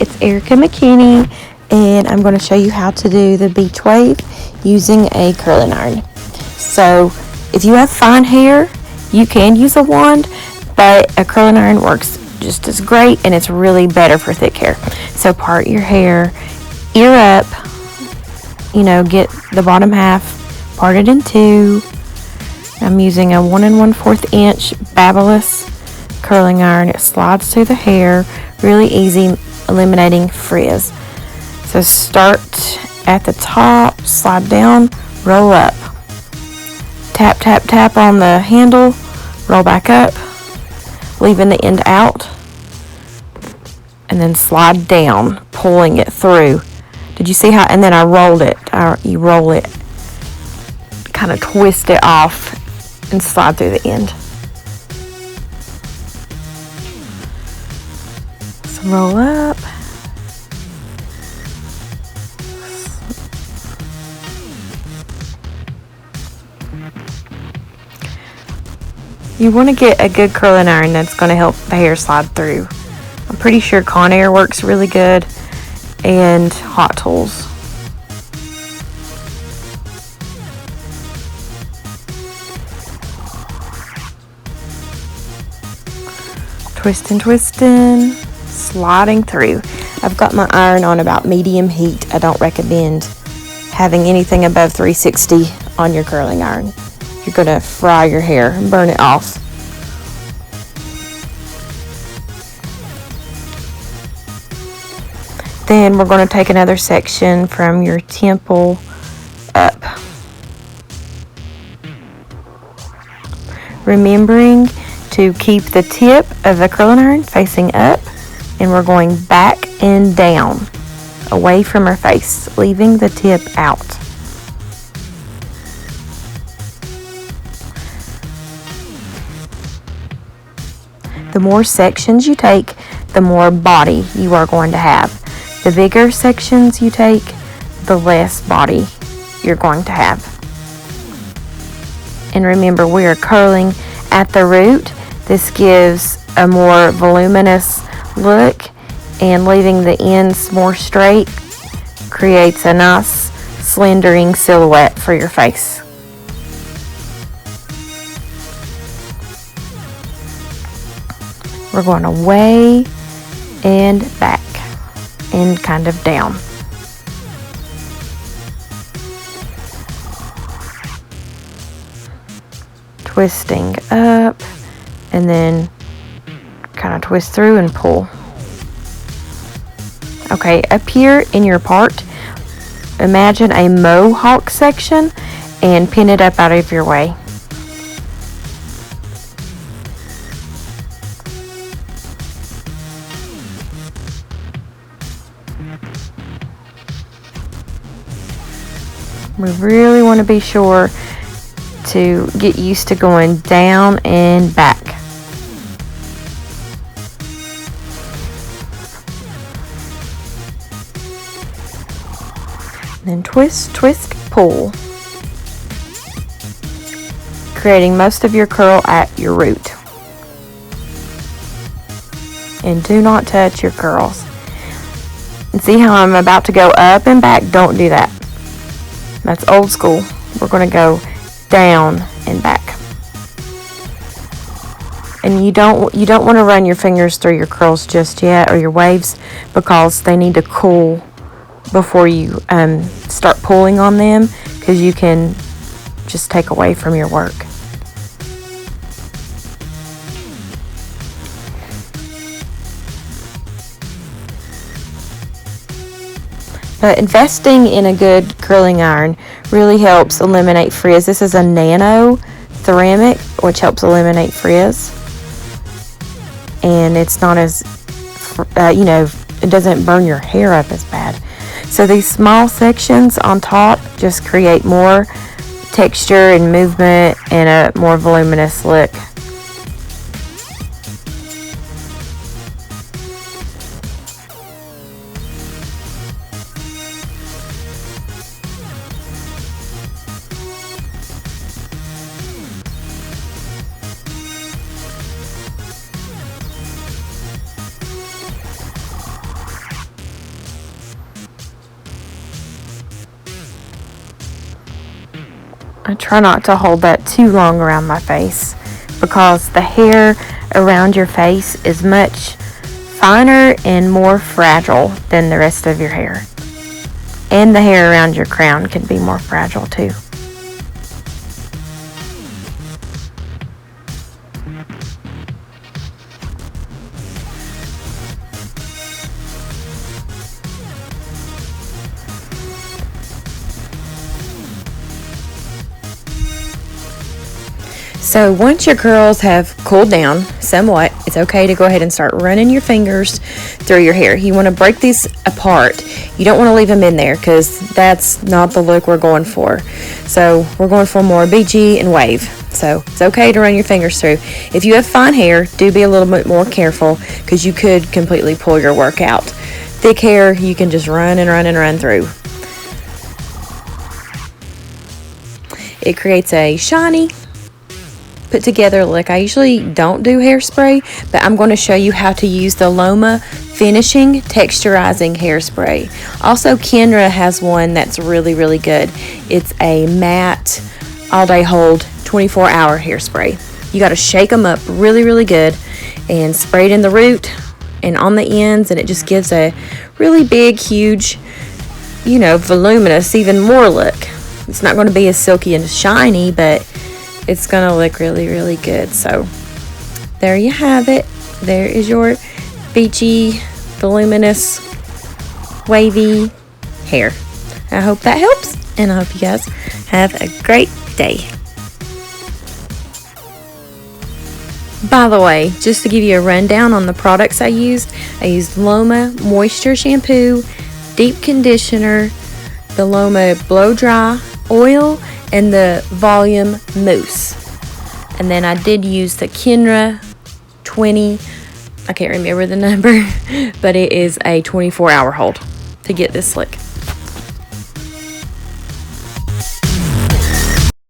it's Erica McKinney, and I'm going to show you how to do the beach wave using a curling iron. So if you have fine hair, you can use a wand, but a curling iron works just as great, and it's really better for thick hair. So part your hair, ear up, get the bottom half parted in two. I'm using a 1 1/4 inch Babyliss curling iron. It slides through the hair, really easy, eliminating frizz. So start at the top, slide down, roll up. Tap, tap, tap on the handle, roll back up, leaving the end out, and then slide down, pulling it through. Did you see how? And then I rolled it. You roll it, kind of twist it off, and slide through the end. So roll up. You want to get a good curling iron that's going to help the hair slide through. I'm pretty sure Conair works really good, and Hot Tools. Twisting, sliding through. I've got my iron on about medium heat. I don't recommend having anything above 360 on your curling iron. You're going to fry your hair and burn it off. Then we're going to take another section from your temple up. Remembering to keep the tip of the curling iron facing up, and we're going back and down, away from our face, leaving the tip out. The more sections you take, the more body you are going to have. The bigger sections you take, the less body you're going to have. And remember, we are curling at the root. This gives a more voluminous look, and leaving the ends more straight creates a nice slendering silhouette for your face. We're going away and back and kind of down. Twisting up, and then kind of twist through and pull. Okay, up here in your part, imagine a mohawk section and pin it up out of your way. We really want to be sure to get used to going down and back. Then twist, twist, pull, creating most of your curl at your root. And do not touch your curls. And see how I'm about to go up and back? Don't do that. That's old school. We're going to go down and back. And you don't want to run your fingers through your curls just yet, or your waves, because they need to cool before you start pulling on them, because you can just take away from your work. But investing in a good curling iron really helps eliminate frizz. This is a nano ceramic, which helps eliminate frizz. And it's not as, it doesn't burn your hair up as bad. So these small sections on top just create more texture and movement and a more voluminous look. I try not to hold that too long around my face because the hair around your face is much finer and more fragile than the rest of your hair. And the hair around your crown can be more fragile too. So once your curls have cooled down somewhat, it's okay to go ahead and start running your fingers through your hair. You want to break these apart. You don't want to leave them in there because that's not the look we're going for. So we're going for more beachy and wave. So it's okay to run your fingers through. If you have fine hair, do be a little bit more careful because you could completely pull your work out. Thick hair, you can just run and run and run through. It creates a shiny, put together look. I usually don't do hairspray, but I'm going to show you how to use the Loma Finishing Texturizing Hairspray. Also, Kenra has one that's really, really good. It's a matte, all-day hold, 24-hour hairspray. You got to shake them up really, really good and spray it in the root and on the ends, and it just gives a really big, huge, voluminous, even more look. It's not going to be as silky and shiny, but it's going to look really, really good. So there you have it. There is your beachy, voluminous, wavy hair. I hope that helps, and I hope you guys have a great day. By the way, just to give you a rundown on the products I used Loma Moisture Shampoo, Deep Conditioner, the Loma Blow Dry Oil, and the Volume Mousse. And then I did use the Kenra 20, I can't remember the number, but it is a 24-hour hold to get this look.